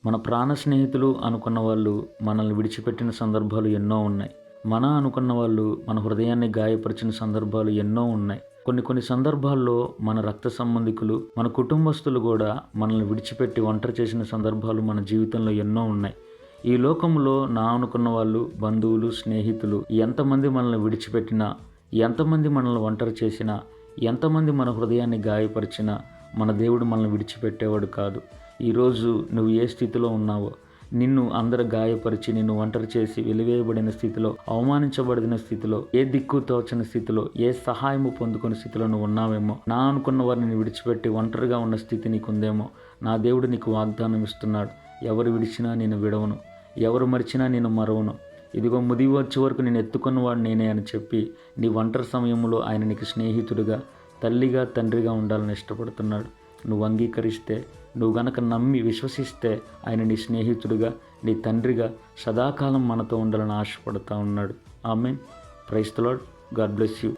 మన ప్రాణ స్నేహితులు అనుకున్న వాళ్ళు మనల్ని విడిచిపెట్టిన సందర్భాలు ఎన్నో ఉన్నాయి. అనుకున్న వాళ్ళు మన హృదయాన్ని గాయపరిచిన సందర్భాలు ఎన్నో ఉన్నాయి. కొన్ని సందర్భాల్లో మన రక్త సంబంధికులు, మన కుటుంబస్తులు కూడా మనల్ని విడిచిపెట్టి ఒంటరి చేసిన సందర్భాలు మన జీవితంలో ఎన్నో ఉన్నాయి. ఈ లోకంలో అనుకున్న వాళ్ళు, బంధువులు, స్నేహితులు ఎంతమంది మనల్ని విడిచిపెట్టినా, ఎంతమంది మనల్ని ఒంటరి చేసినా, ఎంతమంది మన హృదయాన్ని గాయపరిచినా మన దేవుడు మనల్ని విడిచిపెట్టేవాడు కాదు. ఈరోజు నువ్వు ఏ స్థితిలో ఉన్నావో, నిన్ను అందరు గాయపరిచి నిన్ను ఒంటరి చేసి వెలివేయబడిన స్థితిలో, అవమానించబడిన స్థితిలో, ఏ దిక్కు తోచని స్థితిలో, ఏ సహాయము పొందుకునే స్థితిలో నువ్వు ఉన్నావేమో, అనుకున్న వారిని విడిచిపెట్టి ఒంటరిగా ఉన్న స్థితి నీకుందేమో, నా దేవుడు నీకు వాగ్దానం ఇస్తున్నాడు. ఎవరు విడిచినా నేను విడవను, ఎవరు మరిచినా నేను మరవను. ఇదిగో ముదివి వచ్చే వరకు నేను ఎత్తుకున్నవాడు నేనే అని చెప్పి నీ ఒంటరి సమయంలో ఆయన నీకు స్నేహితుడిగా, తల్లిగా, తండ్రిగా ఉండాలని ఇష్టపడుతున్నాడు. నువ్వు అంగీకరిస్తే, నువ్వు గనక నమ్మి విశ్వసిస్తే ఆయన నీ స్నేహితుడిగా, నీ తండ్రిగా సదాకాలం మనతో ఉండాలని ఆశపడుతూ ఉన్నాడు. Amen. Praise the Lord. God bless you.